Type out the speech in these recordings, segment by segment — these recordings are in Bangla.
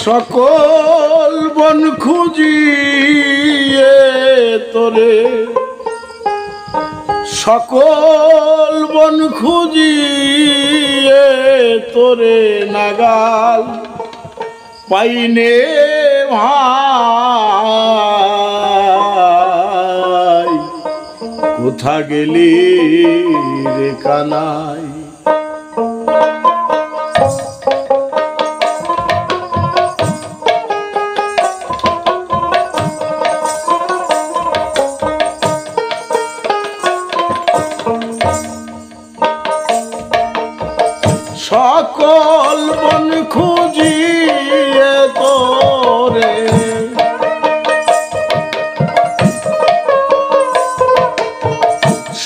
সকল বন খুঁজিয়ে তোরে, সকল বন খুঁজিয়ে তোরে নাগাল পাইনে ভাই, কোথা গেলি রে কানাই। সকল বন খুঁজিয়ে তোরে,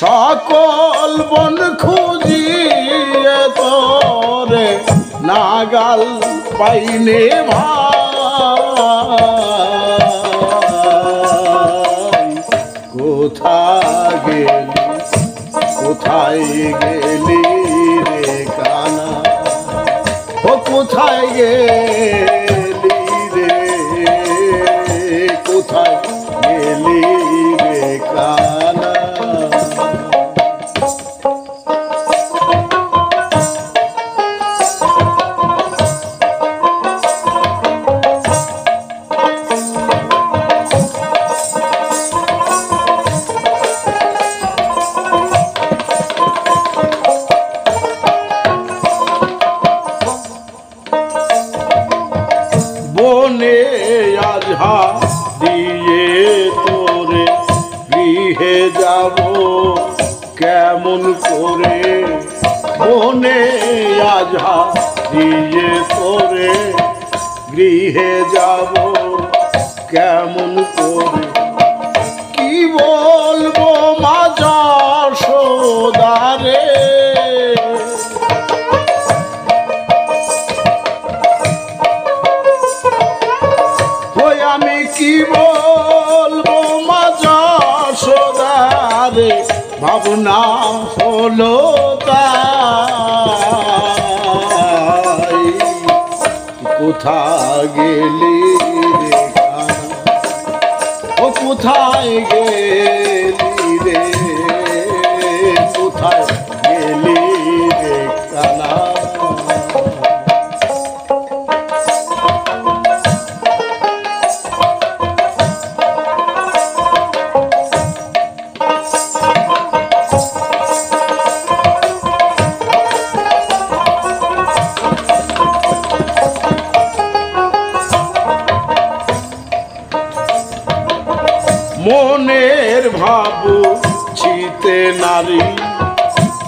সকল বন খুঁজিয়ে তোরে নাগাল পাইনে ভাই, কোথা গেলি, কোথায় গেলি রে কানা, ও কোথায় গেলি রে, কোথায় গেলি রে কানা। বনে আজহা দিয়ে তোরে গৃহে যাব কেমন করে, বনে আজহা দিয়ে তোরে গৃহে যাব কেমন করে, কি বলবো মা যশোদারে, আমি কি বলবো মা যশোদারে, ভাবনা হলো তাই, কোথা গেলি রে কানা, ও কোথায় গেলি রে, কোথায় গেলি রে কানা। মনের ভাবু ছিতে নারী,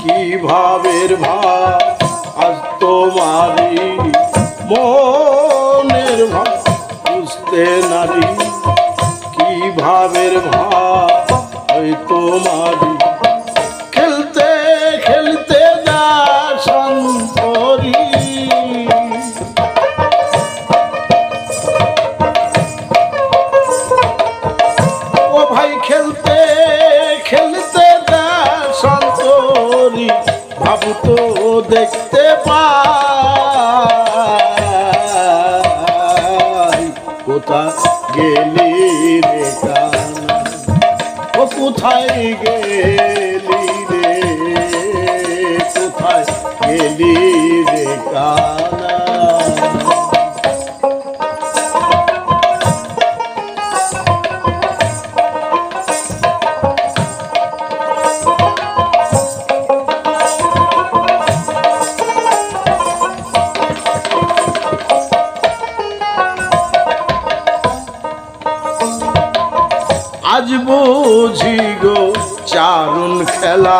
কি ভাবের ভাব আজ তোমারি, মনের ভাব বুঝতে নারী, কি ভাবের ভাব ওই তোমারি, খেলতে খেলতে যা সন্তরি, খেলতে খেলতে সন্তরি, ভাবু তো দেখতে পাই, কোথা গেলি রে কানা, ও কোথায় গেলি রে, কোথায় গেলি রে কানা। আজ বুঝি গো চারুন খেলা,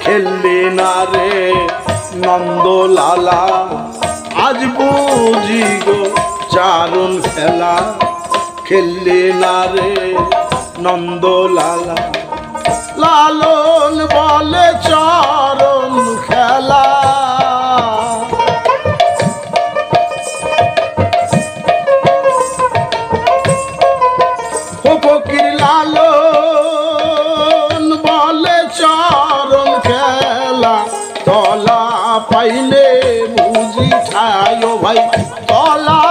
খেললি না রে নন্দলালা, আজ বুঝি গো চারুন খেলা, খেললি না রে নন্দলালা, লালন বলে চারুন খেলা, ফকির লালন বলে চারণ খেলা, তলা পাইলে বুঝি ঠায় ভাই, তলা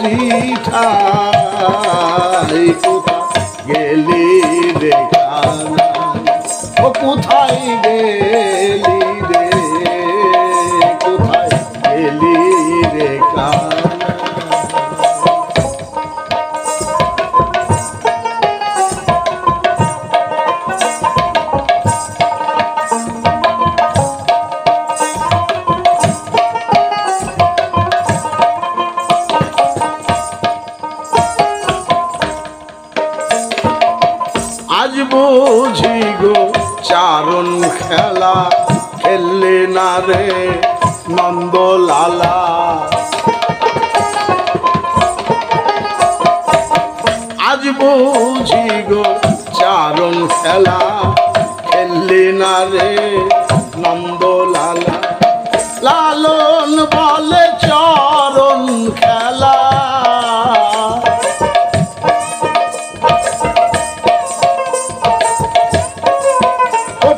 বুঝি ঠাই কোথায় গেলি রে কানাই ও কোথায় গেলি রে কোথায় গেলি রে কানাই আজ বুঝি গো চারণ খেলা খেললে না রে নন্দলালা আজ বুঝি গো চারণ খেলা খেললে না রে নন্দলালা লালন বলে চরণ খেলা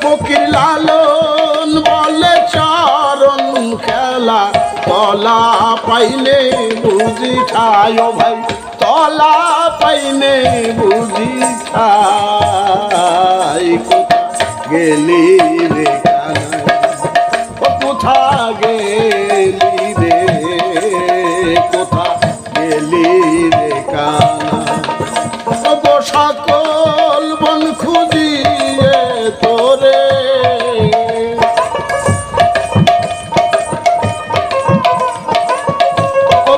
ফকির লালন বলে চরণ খেলা তলা পাইলে বুঝি খায় ভাই তলা পাইলে বুঝি খাই গেলি রে কানাই কোথা গেলি রে কোথা গেলি রে কানাই গো সকল বন খুঁজিয়ে তোরে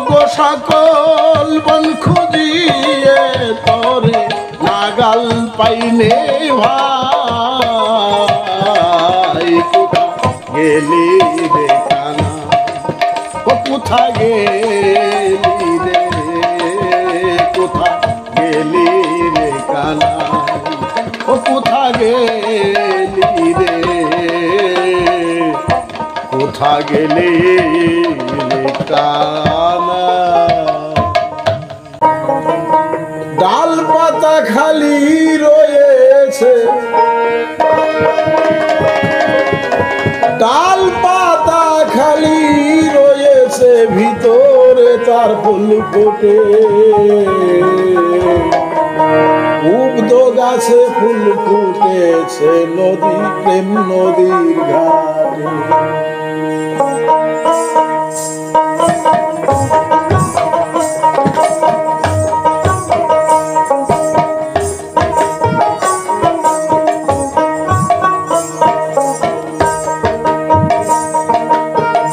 গো সকল বন খুঁজিয়ে তোরে নাগাল পাইনে ভাই কোথা গেলি রে কানাই কোথা গেলি রে কোথা গেলি রে কানাই ও কোথা গেলি রে কোথা গেলি রে কানাই ডাল পাতা খালি রয়েছে ডাল পাতা খালি রয়েছে ভিতরে তার ফুল ফোটে উব্দ গাছে ফুল ফুটেছে নদী প্রেম নদীর ঘাটে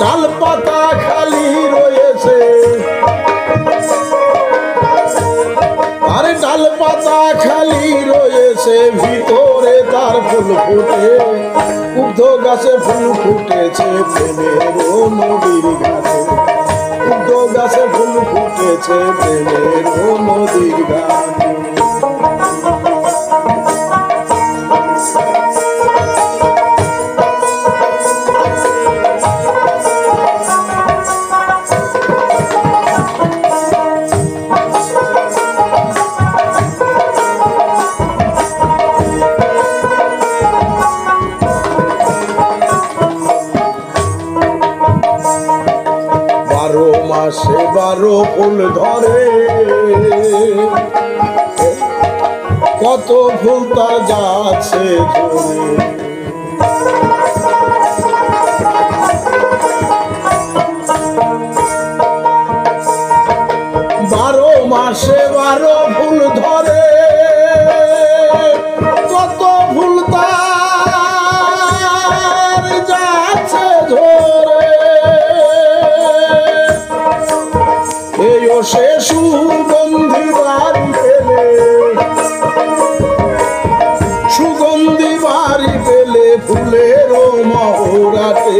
ডাল পাতা খালি রয়েছে আরে ডাল পাতা খালি রয়েছে ভিতরে তার ফুল ফুটে উদ্ধ গাছে ফুল ফুটেছে প্রেমের নদীর ঘাটে উদ্ধ গাছে ফুল ফুটেছে প্রেমের নদীর ঘাটে মাসে 12 ফুল ধরে কত ফুল তার যাচ্ছে ঝরে 12 মাসে 12 ফুল ধরে কত ফুল তার যাচ্ছে ঝরে সে সুগন্ধি বাড়ি পেলে সুগন্ধি বাড়ি পেলে ফুলের মহরাতে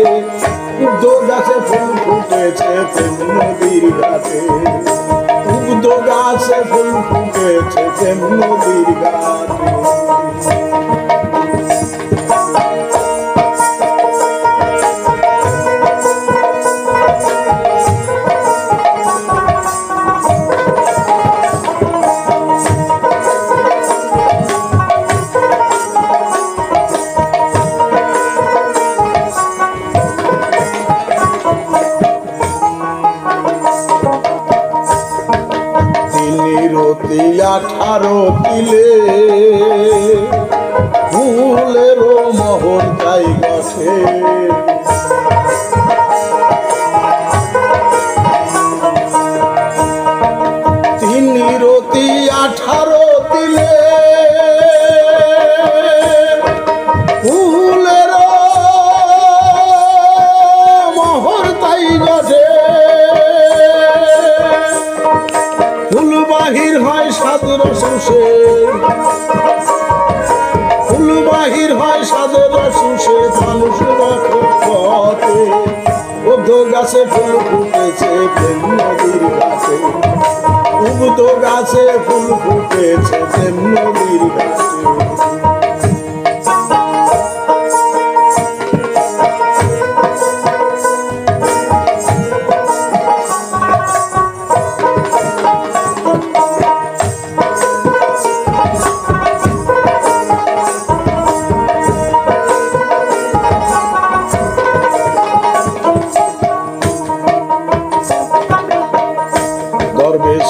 উদ্ধ গাছে ফুল ফুটেছে প্রেম নদীর ঘাটে উদ্ধ গাছে ফুল ফুটেছে প্রেম নদীর ঘাটে 18 তিলে ফুলেরও মোহর তাই গঠে তিনি রতি 18 তিলে ফুলেরও মোহর তাই গঠে ফুল বাহির হয় সাধুর শুষে ফুল বাহির হয় সাধুর শুষে মানুষ পথে উদ্ধ গাছে ফুল ফুটেছে প্রেম নদীর গাছে উদ্ধ গাছে ফুল ফুটেছে প্রেম নদীর গাছে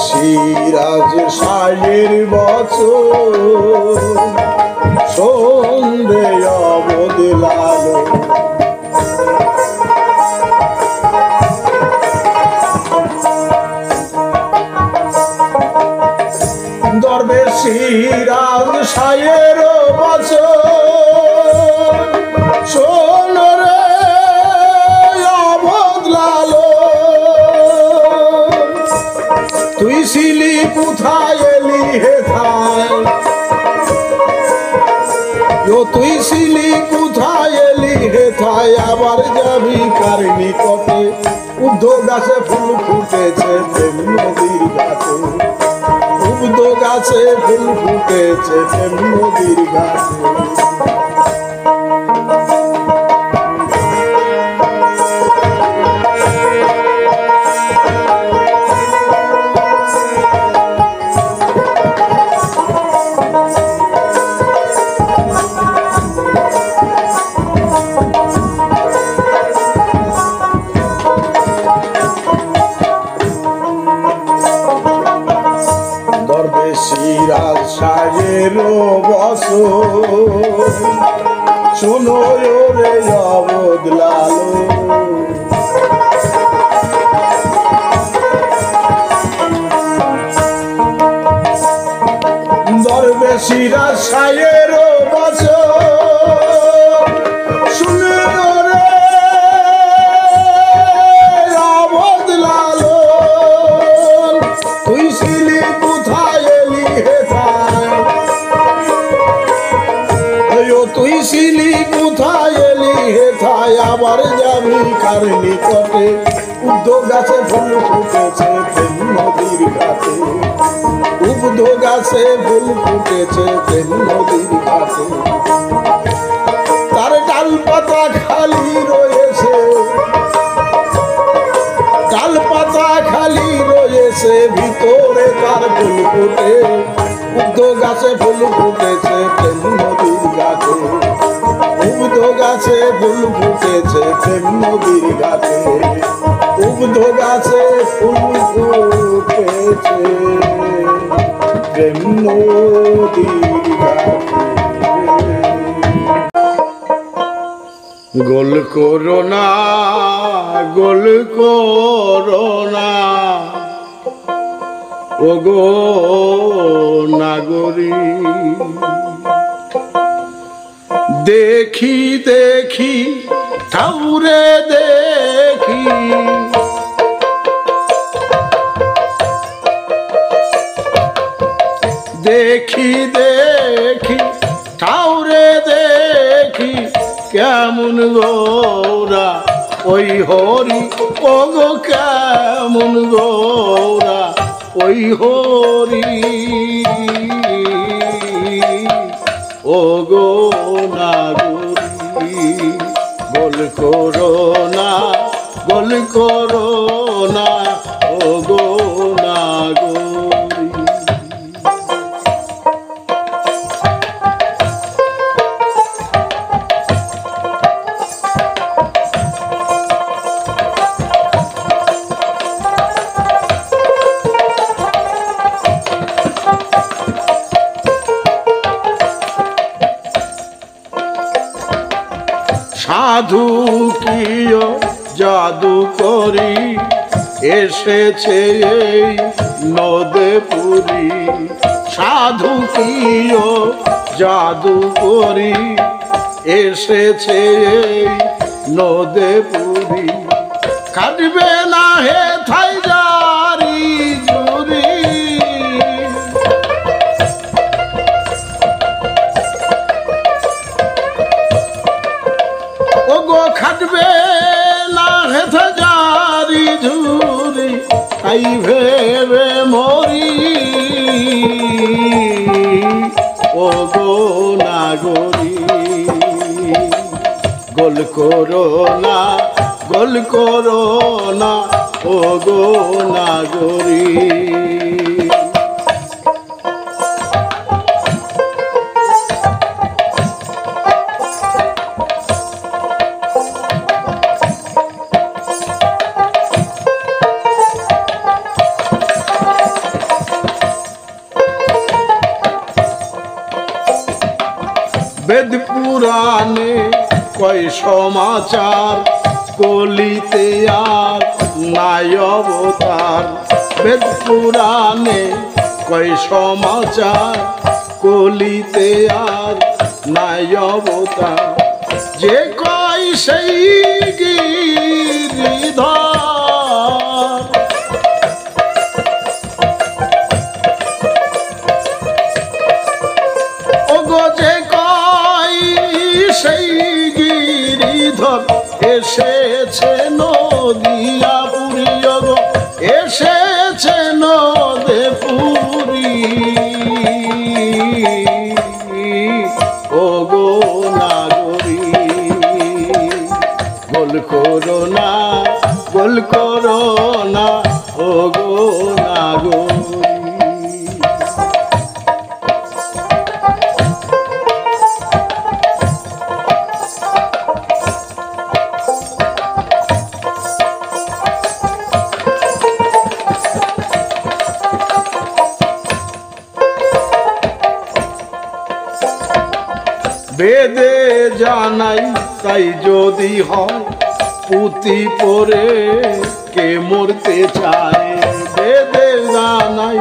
সিরাজ সাহের বছর সন্ধে অবদলালো দরবে সিরাজ সাহের বছর সোনরে অবদলালো তুই ছিলি কোথায় এলি হেথায় তুই ছিলি কোথায় এলি হেথায় আবার যাবি কার নিকটে উদ্ধ গাছে ফুল ফুটেছে প্রেম নদীর গাছে উদ্ধ গাছে ফুল ফুটেছে প্রেম নদীর গাছে সিরাজ সাহের বছর শোনো রে অবদলালো দরবে সিরাজ সাহের বছর শুনে রে অবদলালো তুই ছিলি তুই ছিলি কোথায় এলি হেথায় আবার যাবি কার নিকটে উদ্ধ গাছে ফুল ফুটেছে প্রেম নদীর ঘাটে উদ্ধ গাছে ফুল ফুটেছে প্রেম নদীর ঘাটে তার ডাল পাতা খালি রয়েছে ডাল পাতা খালি রয়েছে ভিতরে তার ফুল ফুটে উদ্ধ গাছে ফুল ফুটেছে প্রেম নদীর গাছে উদ্ধ গাছে ফুল ফুটেছে প্রেম নদীর গাছে উদ্ধ গাছে ফুল ফুটেছে প্রেম নদীর গাছে গোল করোনা গোল করোনা ওগো নাগরী দেখি দেখি ঠাউরে দেখি দেখি দেখি ঠাউরে দেখি কেমন গৌরা ওই হরি ওগো কেমন গৌরা ওই হরি ওগো নাগরী গোল করোনা গোল করোনা ওগো নাগরী সাধু কিয় জাদু করি এসেছে এই নদে পুরী সাধু কিয় জাদু করি এসেছে এই নদে পুরী কাটবে না হে থাই জারি জুরি ওগো খাটবে না হে থাই জারি ঝুরি তাই ভেবে মরি ওগো নাগরি গোল করো না ওগো নাগরি বেদ পুরাণে কয় সমাচার কলিতে আর নাই অবতার বেদ পুরাণে কয় সমাচার কলিতে আর নাই অবতার যে কয় সেই গিরিধর ওগো যে সেই গিরিধর এসেছে নদিয়া পুরী গো এসেছে নদে পুরী ওগো নাগরি গোল করো না ওগো নাগরি বেদে জানাই তাই যদি হয় পুঁথি পড়ে কে মরতে চায় বেদে জানাই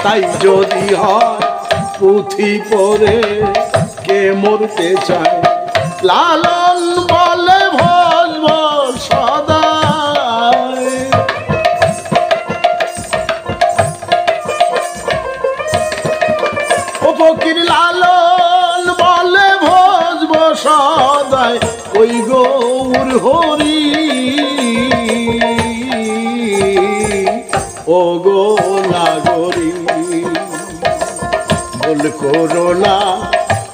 তাই যদি হয় পুঁথি পড়ে কে মরতে চায় লালন বলে ভজব সদা ও ফকির লালন বলে ভজব সদায় ওই গৌর হরি ও গো নাগরি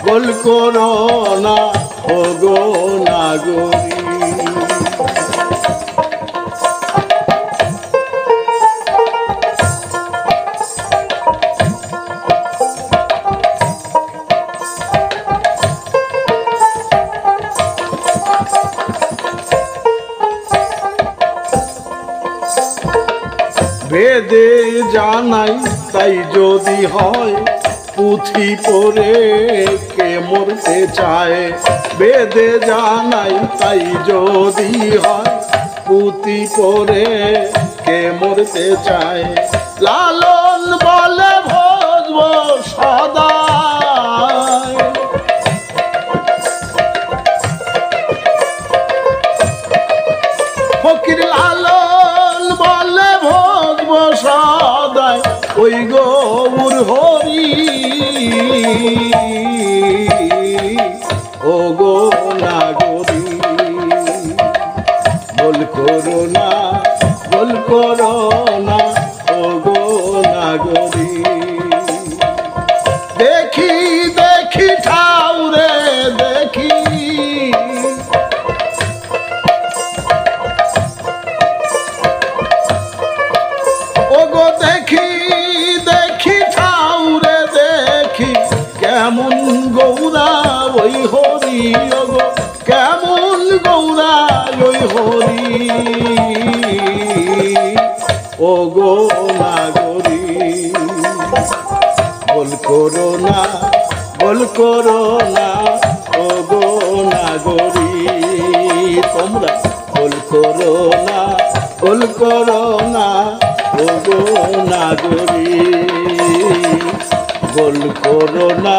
গোল করো না ও গো নাগরি বেদে জানাই তাই যদি হয় পুঁথি পড়ে কে মরতে চায় বেদে জানাই তাই যদি হয় পুঁথি পড়ে কে মরতে চায় লালন বলে ভজব সদা ফকির লালন বলে ভজব সদায় ওই গৌর হরি ও গো নাগরি গোল করো না ও গো নাগরি দেখি দেখি ঠাউরে দেখি ওগো দেখি দেখি ঠাউরে দেখি কেমন গৌরা ওই হরি ওগো কেমন গৌরা ওই হরি ওগো নাগরি গোল করো না ওগো নাগরি তোমরা গোল করো না, গোল করো না, ও গো নাগরী, গোল করো না,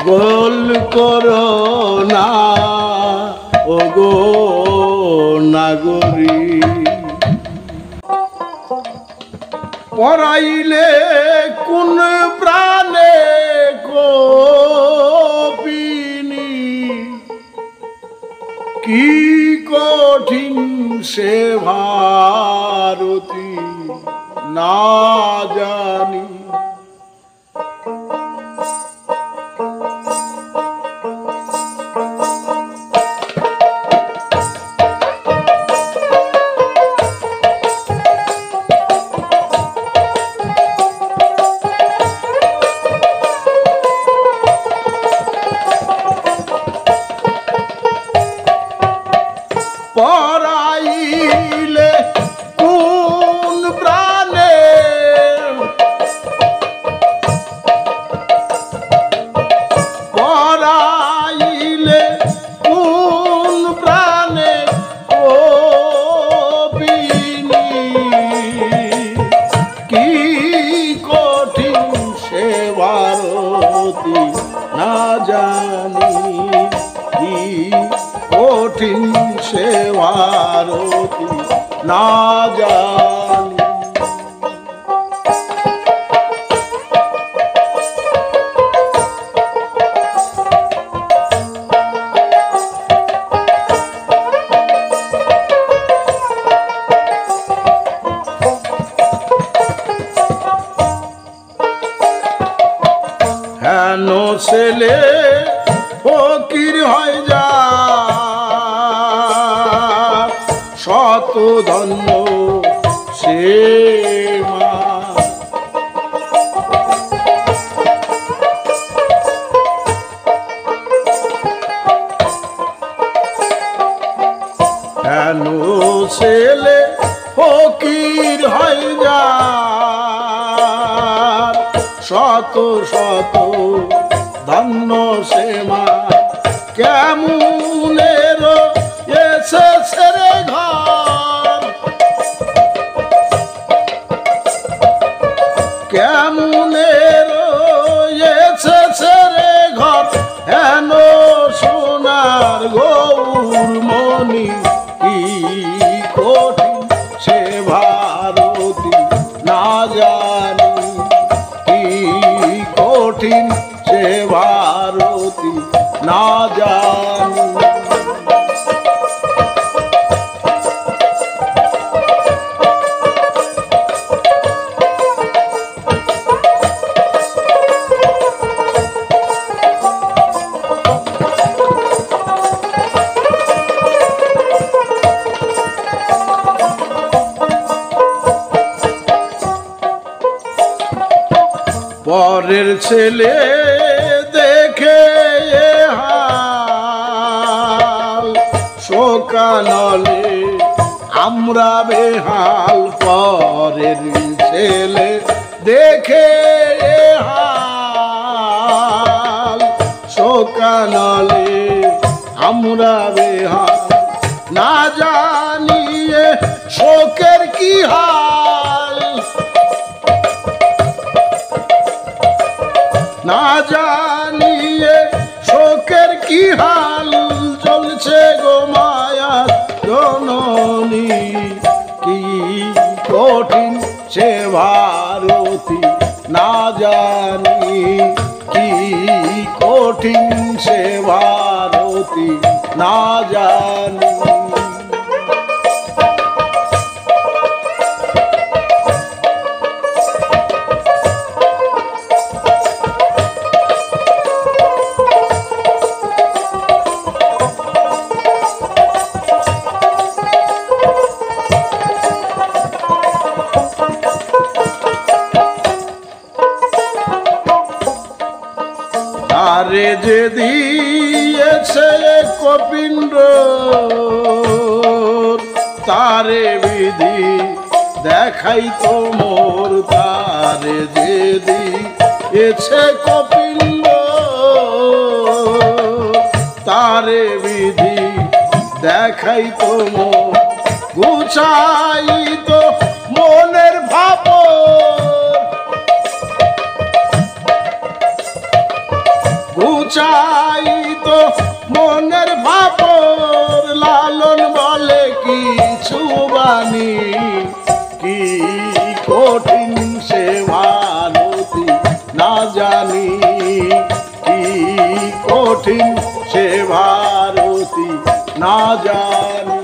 গোল করো না, ও গো নাগরী। পরাইলে কোন প্রাণে কপিনি, কি কঠিন সে ভারতী না জানি। পরাইলে কোন প্রাণে, পরাইলে কোন প্রাণে কপিনি, কি কঠিন সে ভারতী না জানি, কি কঠিন সে ভারতী না জানি। হেন ছেলে ফকির হয় যা, শত ধন্য সে মা। হেন ছেলে ফকির হয় যা, শত শত ধন্য সে মা। কেমনের এসেছে রে ঘর, কেমনের এসেছে রে ঘর, হেন সোনার গৌরমণি, কি কঠিন সে ভারতী না জানি, কি কঠিন সে ভারতী না জানি। পরের ছেলে দেখে হাল, শোকানলে আমরা বেহাল। পরের ছেলে দেখে হাল, শোকানলে আমরা বেহাল। না জানিয়ে শোকের কি হাল, না জানিয়ে শোকের কি হাল। চলছে গো মায়া জননী, কি কঠিন সে ভারতী না জানি, কি কঠিন সে ভারতী না জানি। তারে যে দিয়েছে কপিন্দ্র, তারে বিধি দেখাই তো মোর। তারে যে দিয়েছে কপিন্দ্র, তারে বিধি দেখাইতো মন গুছাইতো মনের ভাবর গুছাইতো মনের ভাবর লালন বলে কিছু বাণী কি কঠিন সে ভারতী না জানি কি কঠিন সে ভারতী না জানি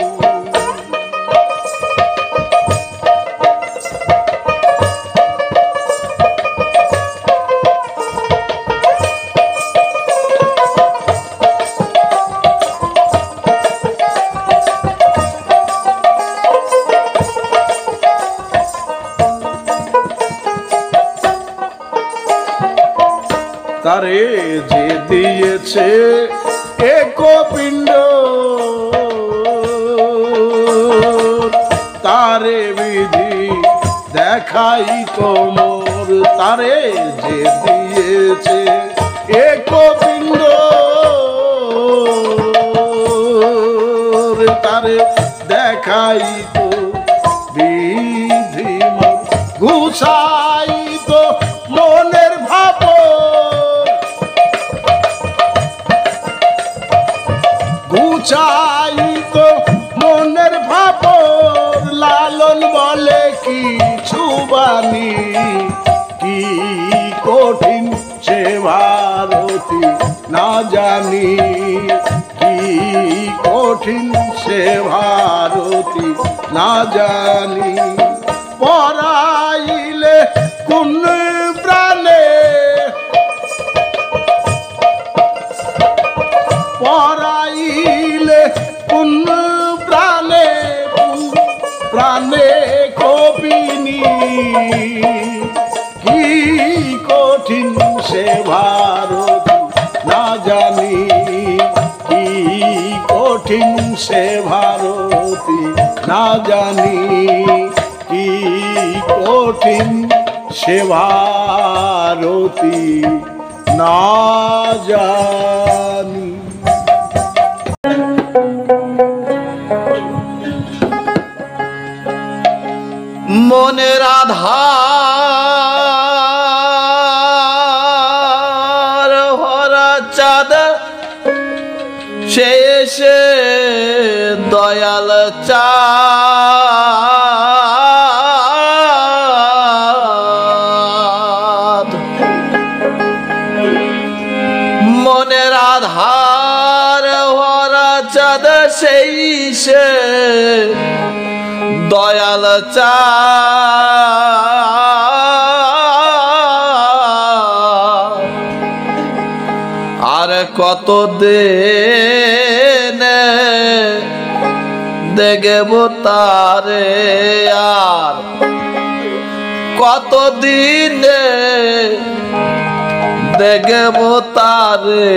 তারে যে দিয়েছে এক পিণ্ড তারে বিধি দেখাই তোমর তারে যে দিয়েছে এক পিণ্ড তারে দেখাই তো বিধি ঘুষাই তো মনের ভাব গুছাইতো মনের ভাবর লালন বলে কিছু বাণী কি কঠিন সে ভারতী না জানি কি কঠিন সে ভারতী না জানি পরাইলে কোন প্রাণে পরাইলে কোন প্রাণে প্রাণে কপিনি কি কঠিন সে ভারতী না জানি কি কঠিন সে ভারতী না জানি কি কঠিন সে ভারতী না জানি মনের আধার ভরা চাঁদ সে এসে দয়াল চাঁদ মনের আধার ভরা চাঁদ সেই সে দয়াল চাঁদ আর কত দিন দেখব তারে আর কত দিন দেখব তারে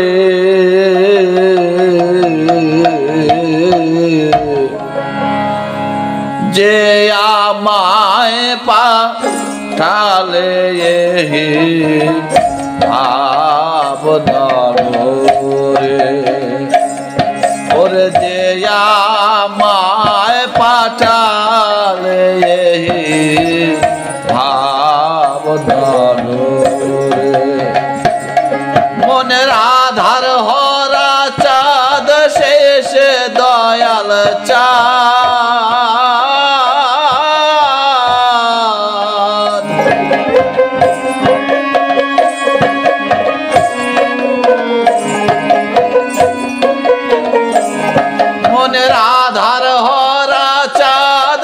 যে আমায় পাঠালে ভাবনারে ওরে যে আমায় পাঠালে ভাবনারে মনের আধার হরা চাঁদ শেষে দয়াল চাঁদ মনের আধার হরা চাঁদ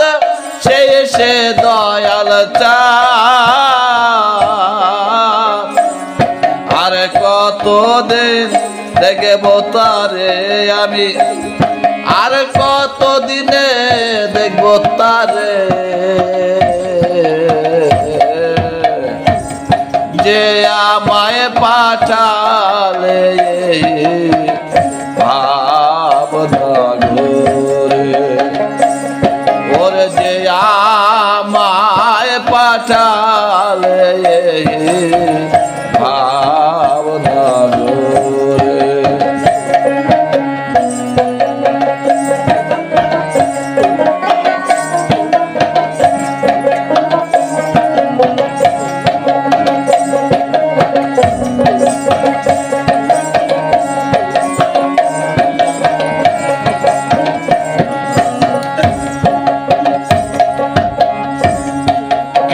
শেষে দয়াল চাঁদ আর কতদিন দেখব তারে আমি আর কত দিনে দেখব তারে যে আমায় পাঠালে ভাবনারে ওরে যে আমায় পাঠালে ভাবনারে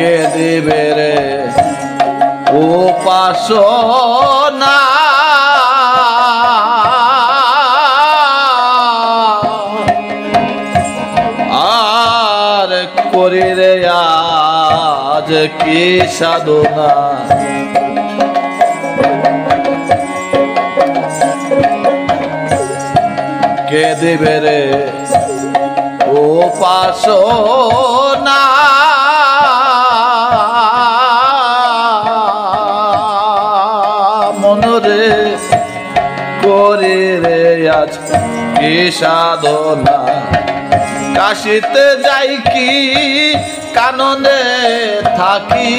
কে দিবে রে উপাসনা আর করি রে আজ কি সাধনা কে দিবে রে উপাসনা মনরে করি রে আজ কি সাধনা কাশিতে যাই কি কাননে থাকি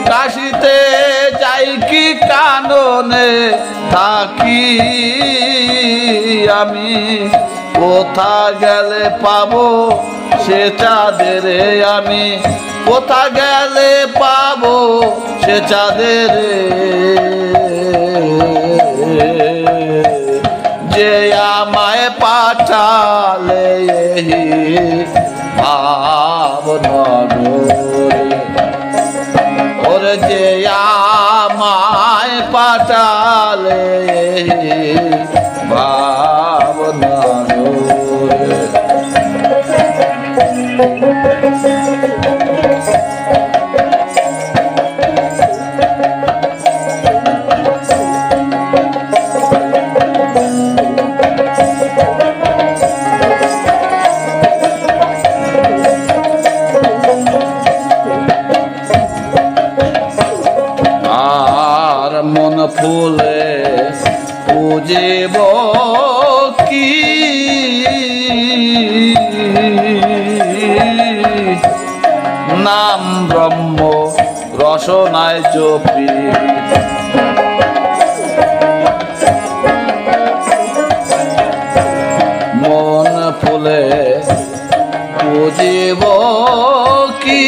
কাশিতে যাই কি কাননে থাকি আমি কোথা গেলে পাবো সে চাঁদের আমি কোথা গেলে পাবো সে চাঁদের যে আমায় পাঠালে ভাবনা ওরে যে আমায় পাঠালে ভাবনা মন ফুলে পুজিব কি নাম ব্রহ্ম রসনায় জপি মন ফুলে পুজিব কি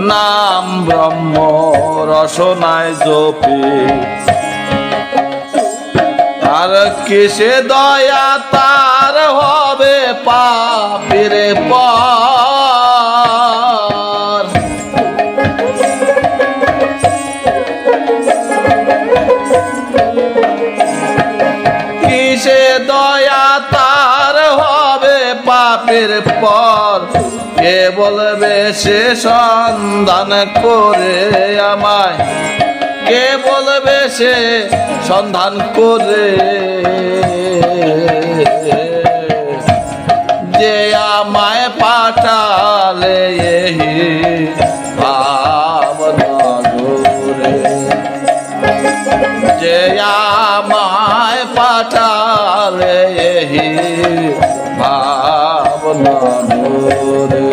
নাম ব্রহ্ম রসনায় জপি আর কিসে দয়া তার হবে পাপিরে পার কিসে দয়া তার হবে পাপের পর কে বলবে সে সন্ধান করে আমায় কে বলবে সে সন্ধান করে যে আমায় পাঠালে ভাবনা গোরে যে আমায় পাঠালে ভাবনা গোরে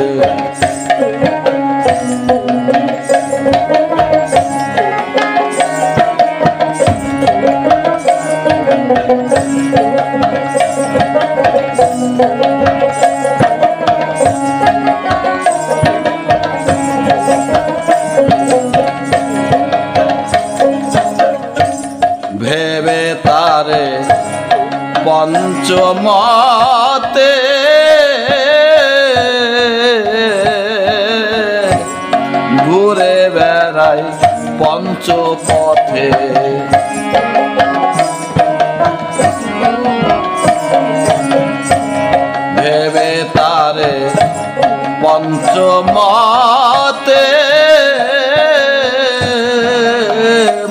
ভেবে তারে পঞ্চমতে ঘুরে বেড়াই পঞ্চপথে ভেবে তারে পঞ্চমতে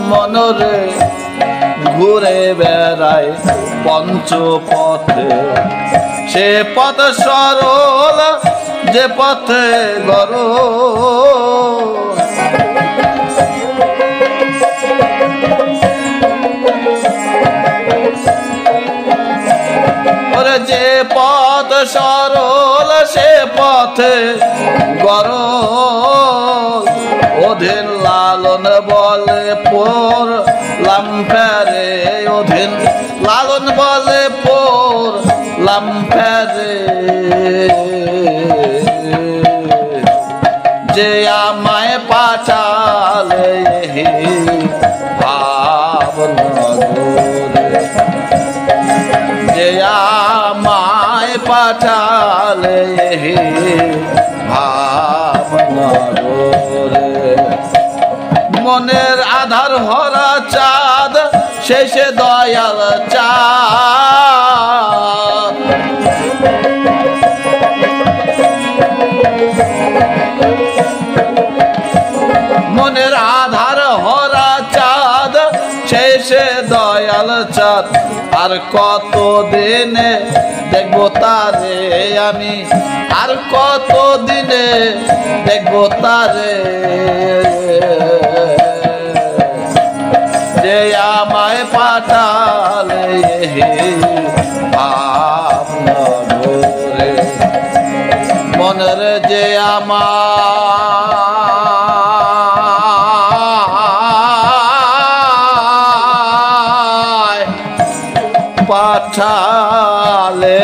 মনরে ঘুরে বেড়ায় পঞ্চপথে সে পথ সরল যে পথে গরো ওরে যে পথ সরল সে পথে গরো অধীন লালন বলে পোর লাম্পেরে অধীন লালন বলে পোর লাম্পেরে যে আমায় পাঠালে ভাবনগরে, যে আমায় পাঠালে ভাবনগরে। মনের আধার হরা চাঁদ শেষে দয়াল চাঁদ, মনের আধার হরা চাঁদ শেষে দয়াল চাঁদ। আর কত দিনে দেখবো তারে আমি, আর কত দিনে দেখবো তারে, যে আমায় পাঠালে ভাবনগরে। মনের যে আমায় পাঠালে